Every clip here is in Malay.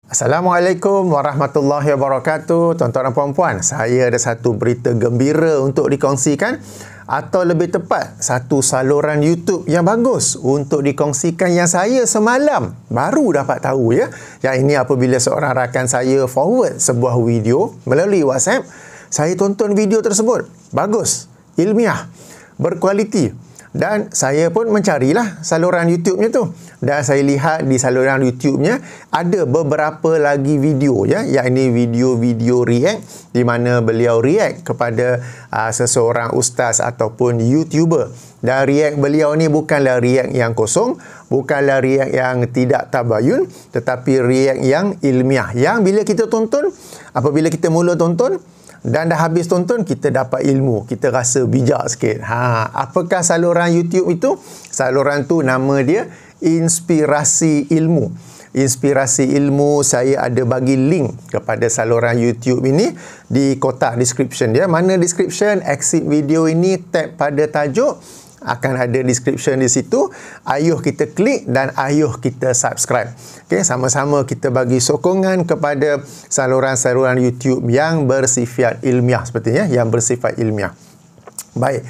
Assalamualaikum warahmatullahi wabarakatuh. Tuan-tuan dan puan-puan, saya ada satu berita gembira untuk dikongsikan, atau lebih tepat, satu saluran YouTube yang bagus untuk dikongsikan yang saya semalam baru dapat tahu ya. Yang ini apabila seorang rakan saya forward sebuah video melalui WhatsApp, saya tonton video tersebut. Bagus, ilmiah, berkualiti. Dan saya pun mencarilah saluran YouTube-nya tu. Dan saya lihat di saluran YouTube-nya ada beberapa lagi video ya, yang ini video-video react di mana beliau react kepada seseorang ustaz ataupun YouTuber. Dan react beliau ni bukanlah react yang kosong, bukanlah react yang tidak tabayun, tetapi react yang ilmiah. Yang bila kita tonton, apabila kita mula tonton dan dah habis tonton, kita dapat ilmu, kita rasa bijak sikit. Apakah saluran YouTube itu? Saluran tu nama dia Inspirasi Ilmu. Inspirasi Ilmu, saya ada bagi link kepada saluran YouTube ini di kotak description dia. Mana description? Exit video ini, tap pada tajuk, akan ada description di situ. Ayuh kita klik dan ayuh kita subscribe. Okey, sama-sama kita bagi sokongan kepada saluran-saluran YouTube yang bersifat ilmiah sepertinya, yang bersifat ilmiah. Baik.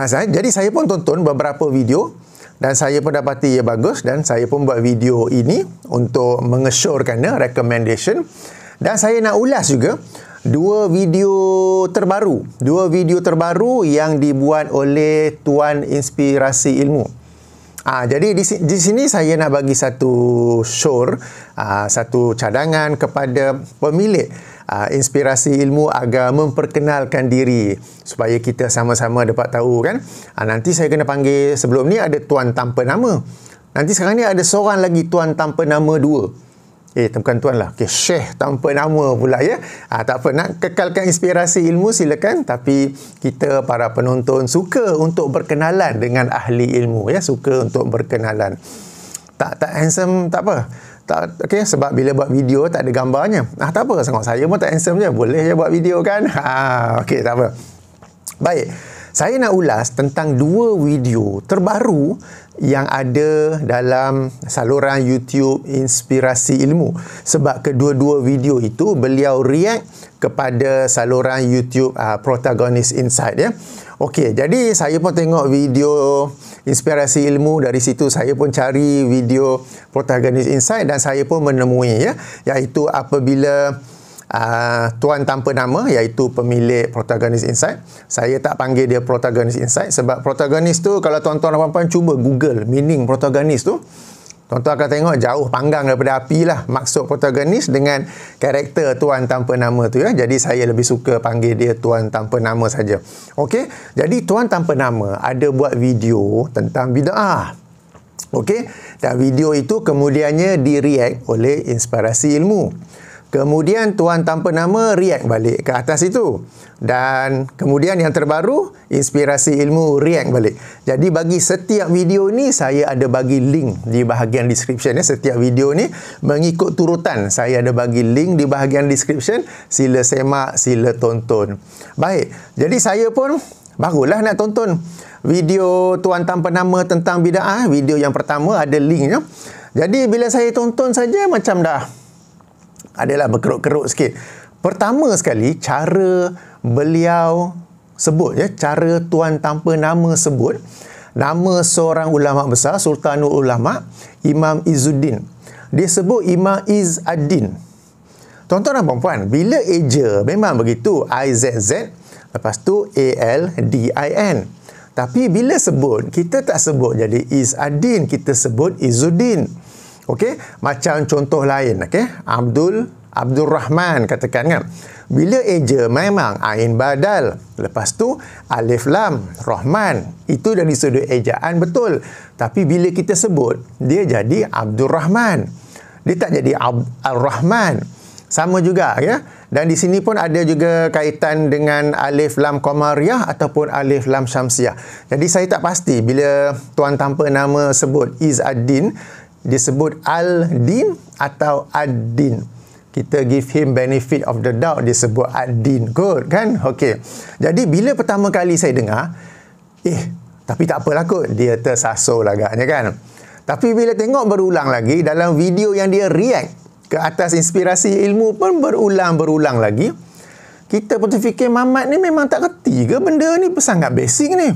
Jadi saya pun tonton beberapa video dan saya pun dapati ia bagus, dan saya pun buat video ini untuk mengesyorkan recommendation. Dan saya nak ulas juga dua video terbaru yang dibuat oleh Tuan Inspirasi Ilmu. Jadi di sini saya nak bagi satu satu cadangan kepada pemilik Inspirasi Ilmu agar memperkenalkan diri supaya kita sama-sama dapat tahu kan. Nanti saya kena panggil, sebelum ni ada Tuan tanpa nama. Nanti sekarang ni ada seorang lagi Tuan tanpa nama 2. Bukan tuan lah. Syekh tanpa nama pula ya. Tak apa, nak kekalkan inspirasi ilmu silakan. Tapi kita para penonton suka untuk berkenalan dengan ahli ilmu ya. Suka untuk berkenalan. Tak handsome, tak apa. Sebab bila buat video tak ada gambarnya. Tak apa, sangat saya pun tak handsome je. Boleh je buat video kan. Tak apa. Baik. Saya nak ulas tentang dua video terbaru yang ada dalam saluran YouTube Inspirasi Ilmu. Sebab kedua-dua video itu beliau react kepada saluran YouTube Protagonist Insight ya. Okey, jadi saya pun tengok video Inspirasi Ilmu, dari situ saya pun cari video Protagonist Insight dan saya pun menemui ya, iaitu apabila Tuan tanpa nama, iaitu pemilik Protagonist Insight. Saya tak panggil dia Protagonist Insight sebab protagonist tu, kalau tuan-tuan dan puan-puan cuba Google meaning protagonist tu, tuan-tuan akan tengok jauh panggang daripada api lah maksud protagonist dengan karakter Tuan tanpa nama tu ya. Jadi saya lebih suka panggil dia Tuan tanpa nama saja. Okey, jadi Tuan tanpa nama ada buat video tentang bid'ah. Okey, dan video itu kemudiannya di-react oleh Inspirasi Ilmu. Kemudian Tuan tanpa nama react balik ke atas itu. Dan kemudian yang terbaru, Inspirasi Ilmu react balik. Jadi bagi setiap video ni, saya ada bagi link di bahagian description ya. Setiap video ni mengikut turutan. Saya ada bagi link di bahagian description. Sila semak, sila tonton. Baik, jadi saya pun barulah nak tonton video Tuan tanpa nama tentang bid'ah. Video yang pertama ada linknya. Jadi bila saya tonton saja macam adalah berkerut-kerut sikit. Pertama sekali, cara beliau sebut ya, cara Tuan tanpa nama sebut nama seorang ulama besar, Sultanul Ulama, Imam Izzuddin. Dia sebut Imam Izz-ad-Din. Tuan-tuan dan puan-puan, bila eja memang begitu, IZZ, lepas tu ALDIN. Tapi bila sebut, kita tak sebut jadi Izz-ad-Din, kita sebut Izzuddin. Okey, macam contoh lain, okey, Abdul Rahman katakan kan. Bila eja memang ain badal, lepas tu alif lam Rahman. Itu dari sudut ejaan betul. Tapi bila kita sebut, dia jadi Abdul Rahman. Dia tak jadi Al-Rahman. Sama juga ya. Dan di sini pun ada juga kaitan dengan alif lam qamariyah ataupun alif lam syamsiyah. Jadi saya tak pasti bila Tuan tanpa nama sebut Izz-ad-Din, disebut Al-Din atau Ad-Din. Kita give him benefit of the doubt, disebut Ad-Din kot kan. Okey. Jadi bila pertama kali saya dengar, tapi tak apalah kot, dia tersasul agaknya kan. Tapi bila tengok berulang lagi dalam video yang dia react ke atas inspirasi ilmu pun berulang-berulang lagi. Kita pun terfikir Mamat ni memang tak kerti ke benda ni, sangat basic ni.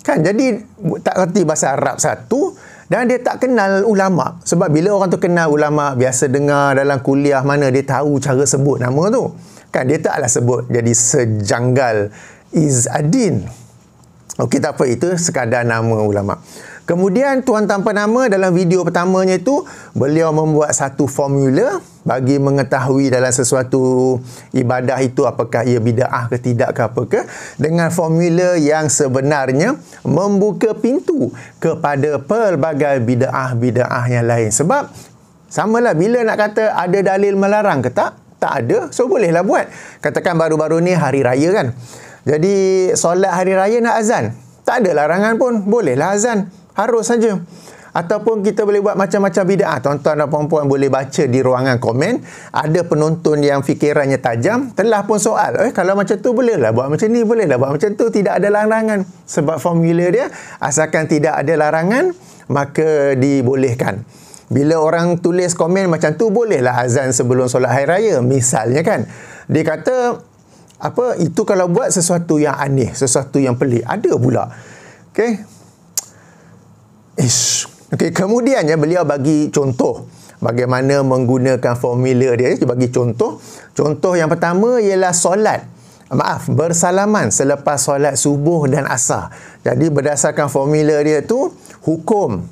Kan, jadi tak kerti bahasa Arab satu, dan dia tak kenal ulama. Sebab bila orang tu kenal ulama, biasa dengar dalam kuliah mana dia tahu cara sebut nama tu. Kan, dia taklah sebut jadi sejanggal Izz-ad-Din. Okey, tak apa, itu sekadar nama ulama. Kemudian Tuan Tanpa Nama dalam video pertamanya itu, beliau membuat satu formula bagi mengetahui dalam sesuatu ibadah itu apakah ia bid'ah ke tidak ke apa ke, dengan formula yang sebenarnya membuka pintu kepada pelbagai bid'ah-bid'ah yang lain. Sebab samalah bila nak kata ada dalil melarang ke tak ada. So bolehlah buat. Katakan baru-baru ni hari raya kan. Jadi solat hari raya nak azan, tak ada larangan pun, bolehlah azan, harus saja. Ataupun kita boleh buat macam-macam bid'ah. Tuan-tuan dan puan-puan boleh baca di ruangan komen, ada penonton yang fikirannya tajam telah pun soal, kalau macam tu bolehlah buat macam ni, bolehlah buat macam tu, tidak ada larangan. Sebab formula dia, asalkan tidak ada larangan maka dibolehkan. Bila orang tulis komen macam tu, bolehlah azan sebelum solat hari raya misalnya kan. Dia kata itu kalau buat sesuatu yang aneh, sesuatu yang pelik, ada pula. Okey. Okey, kemudiannya beliau bagi contoh bagaimana menggunakan formula dia. Dia bagi contoh. Contoh yang pertama ialah bersalaman selepas solat subuh dan asar. Jadi berdasarkan formula dia tu, hukum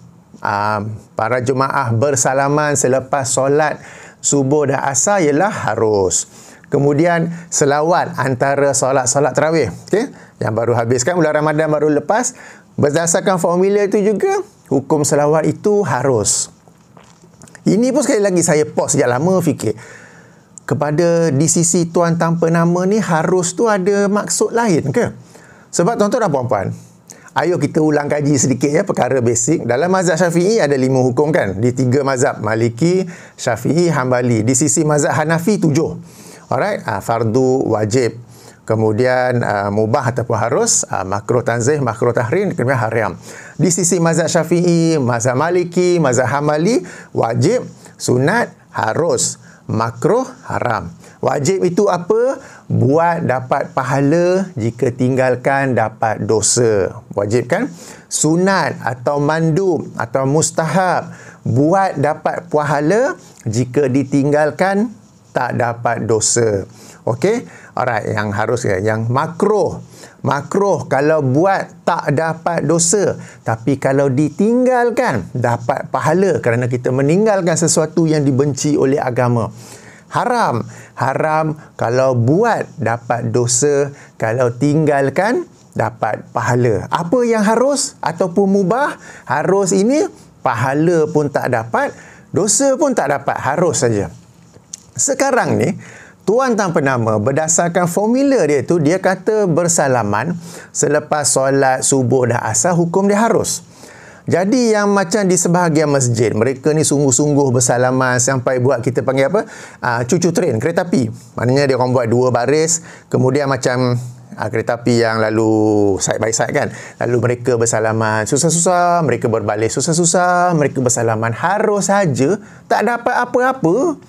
para jemaah bersalaman selepas solat subuh dan asar ialah harus. Kemudian selawat antara solat-solat tarawih, okey, yang baru habis kan, bulan Ramadan baru lepas, berdasarkan formula itu juga hukum selawat itu harus. Ini pun sekali lagi saya pause sejak lama fikir, kepada di sisi Tuan Tanpa Nama ni harus tu ada maksud lain ke? Sebab tuan-tuan dan puan-puan, ayo kita ulang kaji sedikit ya perkara basic. Dalam mazhab Syafi'i ada 5 hukum kan, di 3 mazhab, Maliki, Syafi'i, Hambali. Di sisi mazhab Hanafi 7. Alright, fardu, wajib, kemudian mubah ataupun harus, makruh tanzih, makruh tahrim, kemudian haram. Di sisi mazhab Syafi'i, mazhab Maliki, mazhab Hambali, wajib, sunat, harus, makruh, haram. Wajib itu apa? Buat dapat pahala, jika tinggalkan dapat dosa. Wajib kan? Sunat atau mandub atau mustahab, buat dapat pahala, jika ditinggalkan tak dapat dosa. Okey? Alright, yang harus ya. Yang makruh. Makruh kalau buat tak dapat dosa, tapi kalau ditinggalkan dapat pahala kerana kita meninggalkan sesuatu yang dibenci oleh agama. Haram. Haram kalau buat dapat dosa, kalau tinggalkan dapat pahala. Apa yang harus ataupun mubah? Harus ini pahala pun tak dapat, dosa pun tak dapat, harus saja. Sekarang ni, Tuan Tanpa Nama berdasarkan formula dia tu, dia kata bersalaman selepas solat subuh dan asar, hukum dia harus. Jadi yang macam di sebahagian masjid, mereka ni sungguh-sungguh bersalaman sampai buat kita panggil apa? Cucu train, kereta api. Maknanya dia orang buat 2 baris, kemudian macam kereta api yang lalu side by side kan. Lalu mereka bersalaman susah-susah, mereka berbalik susah-susah, mereka bersalaman, harus saja, tak dapat apa-apa.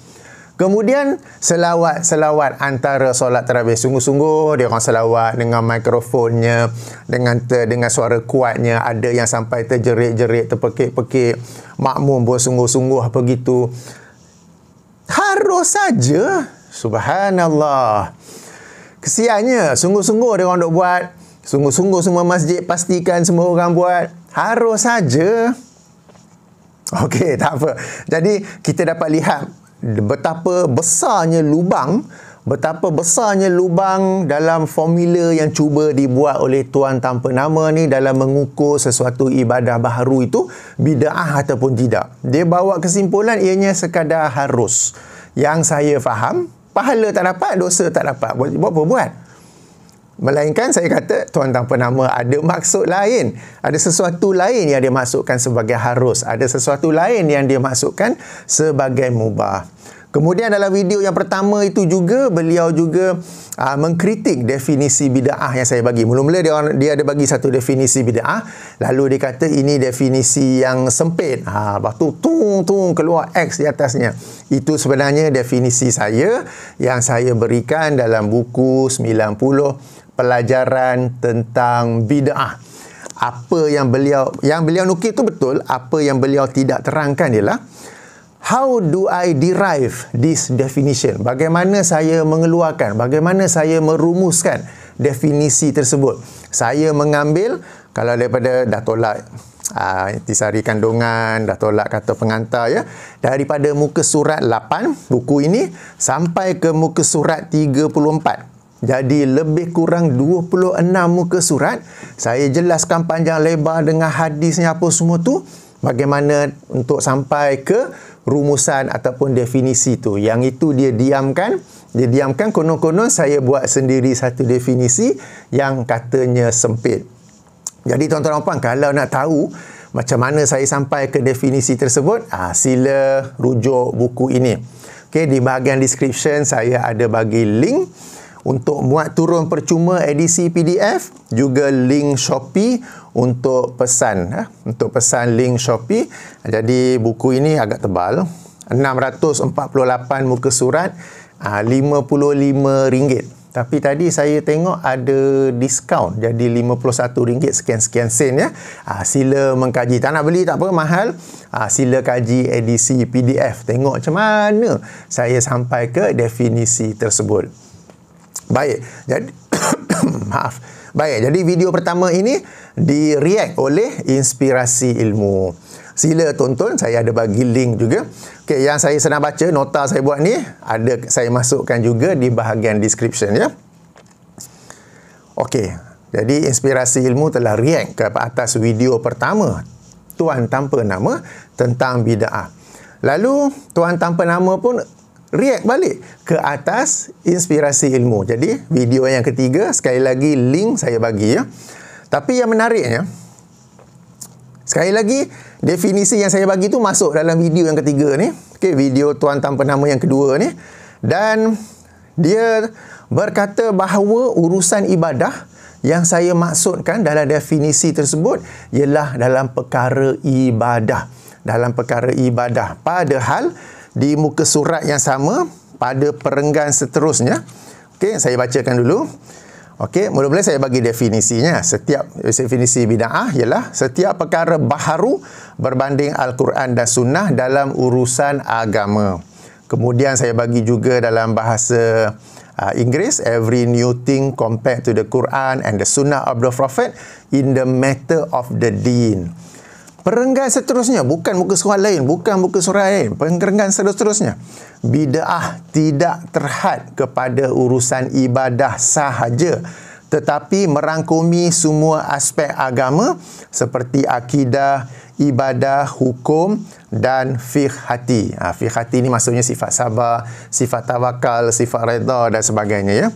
Kemudian selawat antara solat tarawih, sungguh-sungguh dia orang selawat dengan mikrofonnya, dengan suara kuatnya, ada yang sampai terjerit-jerit, terpekik-pekik, makmum pun sungguh-sungguh begitu. Harus saja. Subhanallah. Kesiannya, sungguh-sungguh dia orang duk buat, sungguh-sungguh semua masjid pastikan semua orang buat, harus saja. Okey, tak apa. Jadi kita dapat lihat betapa besarnya lubang dalam formula yang cuba dibuat oleh Tuan Tanpa Nama ni dalam mengukur sesuatu ibadah baharu itu bid'ah ataupun tidak. Dia bawa kesimpulan ianya sekadar harus. Yang saya faham, pahala tak dapat, dosa tak dapat. Buat apa buat? Melainkan saya kata Tuan Tanpa Nama ada maksud lain. Ada sesuatu lain yang dia masukkan sebagai harus. Ada sesuatu lain yang dia masukkan sebagai mubah. Kemudian dalam video yang pertama itu juga beliau juga mengkritik definisi bid'ah yang saya bagi. Mula-mula dia ada bagi satu definisi bid'ah, lalu dia kata ini definisi yang sempit. Lepas tu keluar X di atasnya. Itu sebenarnya definisi saya yang saya berikan dalam buku 90 pelajaran tentang bid'ah. Apa yang beliau nukil itu betul. Apa yang beliau tidak terangkan ialah how do I derive this definition? Bagaimana saya mengeluarkan, bagaimana saya merumuskan definisi tersebut? Saya mengambil, kalau daripada dah tolak intisari kandungan, dah tolak kata pengantar ya, daripada muka surat 8 buku ini sampai ke muka surat 34. Jadi lebih kurang 26 muka surat. Saya jelaskan panjang lebar dengan hadisnya apa semua tu. Bagaimana untuk sampai ke rumusan ataupun definisi tu. Yang itu dia diamkan. Dia diamkan, konon-konon saya buat sendiri satu definisi yang katanya sempit. Jadi tuan-tuan dan puan, kalau nak tahu macam mana saya sampai ke definisi tersebut, sila rujuk buku ini. Okay, di bahagian description saya ada bagi link untuk muat turun percuma edisi PDF, juga link Shopee untuk pesan. Untuk pesan link Shopee. Jadi buku ini agak tebal, 648 muka surat, RM55. Tapi tadi saya tengok ada diskaun, jadi RM51 sekian-sekian sen ya. Sila mengkaji. Tak nak beli tak apa, mahal. Sila kaji edisi PDF. Tengok macam mana saya sampai ke definisi tersebut. Baik, jadi maaf. Baik, jadi video pertama ini di-react oleh Inspirasi Ilmu. Sila tonton, saya ada bagi link juga. Okey, yang saya sedang baca, nota saya buat ni, ada saya masukkan juga di bahagian description ya. Okey, jadi Inspirasi Ilmu telah react ke atas video pertama, Tuan Tanpa Nama, tentang bid'ah. Lalu, Tuan Tanpa Nama pun react balik ke atas Inspirasi Ilmu. Jadi video yang ketiga, sekali lagi link saya bagi ya. Tapi yang menariknya, sekali lagi definisi yang saya bagi tu masuk dalam video yang ketiga ni. Okey, video Tuan Tanpa Nama yang kedua ni. Dan dia berkata bahawa urusan ibadah yang saya maksudkan dalam definisi tersebut ialah dalam perkara ibadah. Dalam perkara ibadah. Padahal di muka surat yang sama, pada perenggan seterusnya. Okey, saya bacakan dulu. Okey, mula-mula saya bagi definisinya. Setiap definisi bid'ah ialah setiap perkara baharu berbanding Al-Quran dan Sunnah dalam urusan agama. Kemudian saya bagi juga dalam bahasa Inggeris, every new thing compared to the Quran and the Sunnah of the Prophet in the matter of the deen. Perenggan seterusnya, bukan muka surat lain, bukan muka surat lain, perenggan seterusnya. Bid'ah tidak terhad kepada urusan ibadah sahaja, tetapi merangkumi semua aspek agama seperti akidah, ibadah, hukum dan fiqh hati. Fiqh hati ni maksudnya sifat sabar, sifat tawakal, sifat redha dan sebagainya ya.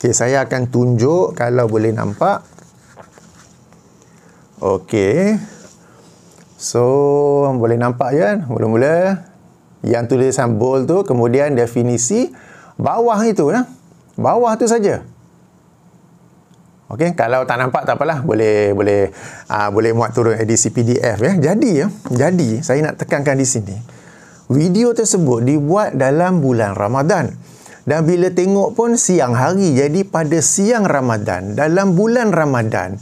Okey, saya akan tunjuk kalau boleh nampak. Okey. So, boleh nampak ya, mula-mula yang tulisan bold tu, kemudian definisi bawah itu ya. Bawah tu saja. Okey, kalau tak nampak tak apalah, boleh muat turun edisi PDF ya. Jadi saya nak tekankan di sini. Video tersebut dibuat dalam bulan Ramadan. Dan bila tengok pun siang hari. Jadi pada siang Ramadan, dalam bulan Ramadan,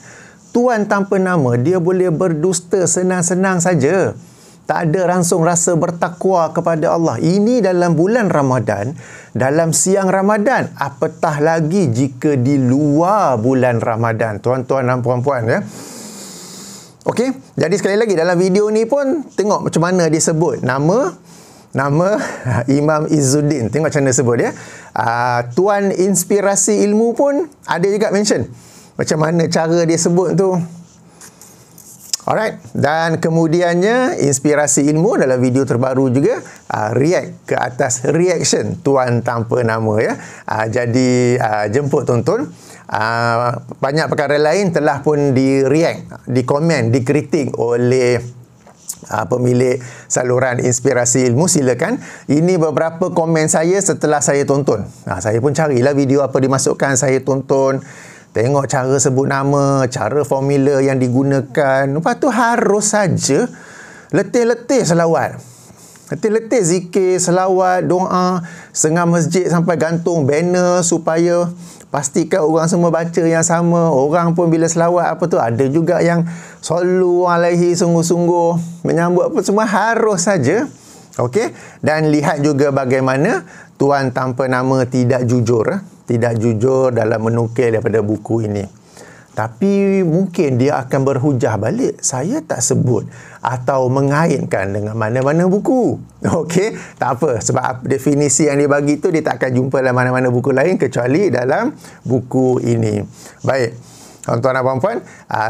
Tuan Tanpa Nama dia boleh berdusta senang-senang saja. Tak ada langsung rasa bertakwa kepada Allah. Ini dalam bulan Ramadan, dalam siang Ramadan. Apatah lagi jika di luar bulan Ramadan. Tuan-tuan dan puan-puan ya. Okey, jadi sekali lagi dalam video ni pun tengok macam mana dia sebut nama Imam Izzuddin. Tengok macam mana sebut ya. Tuan Inspirasi Ilmu pun ada juga mention macam mana cara dia sebut tu. Alright. Dan kemudiannya Inspirasi Ilmu dalam video terbaru juga react ke atas reaction Tuan Tanpa Nama ya. Jadi jemput tonton. Banyak perkara lain telah pun di-react, di-komen, dikritik oleh pemilik saluran Inspirasi Ilmu, silakan. Ini beberapa komen saya setelah saya tonton. Saya pun carilah video apa dimasukkan, saya tonton, tengok cara sebut nama, cara formula yang digunakan. Lepas tu harus saja letih-letih selawat. Letih-letih zikir, selawat, doa, setengah masjid sampai gantung banner supaya pastikan orang semua baca yang sama. Orang pun bila selawat apa tu, ada juga yang sallu alaihi sungguh-sungguh menyambut apa semua, harus saja. Okey, dan lihat juga bagaimana tuan tanpa nama tidak jujur dalam menukil daripada buku ini. Tapi mungkin dia akan berhujah balik, saya tak sebut atau mengaitkan dengan mana-mana buku. Okey, tak apa, sebab definisi yang dia bagi tu dia tak akan jumpa dalam mana-mana buku lain kecuali dalam buku ini. Baik, tuan-tuan dan puan-puan,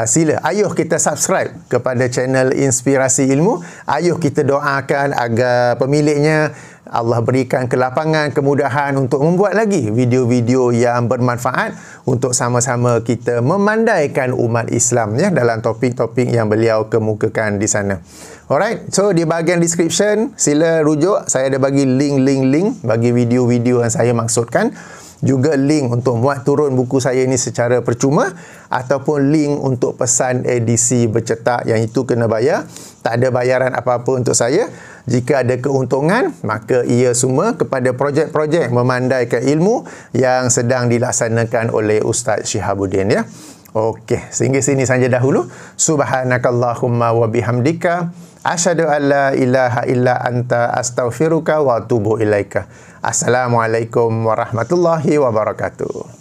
sila, ayuh kita subscribe kepada channel Inspirasi Ilmu. Ayuh kita doakan agar pemiliknya Allah berikan kelapangan, kemudahan untuk membuat lagi video-video yang bermanfaat untuk sama-sama kita memandaikan umat Islam dalam topik-topik yang beliau kemukakan di sana. Alright, so di bahagian description sila rujuk, saya ada bagi link bagi video-video yang saya maksudkan. Juga link untuk muat turun buku saya ini secara percuma, ataupun link untuk pesan edisi bercetak, yang itu kena bayar. Tak ada bayaran apa-apa untuk saya. Jika ada keuntungan, maka ia semua kepada projek-projek memandaikan ilmu yang sedang dilaksanakan oleh Ustaz Syihabuddin, ya. Okey, sehingga sini saja dahulu. Subhanakallahumma wa bihamdika asyhadu an la ilaha illa anta astaghfiruka wa atubu ilaika. Assalamualaikum warahmatullahi wabarakatuh.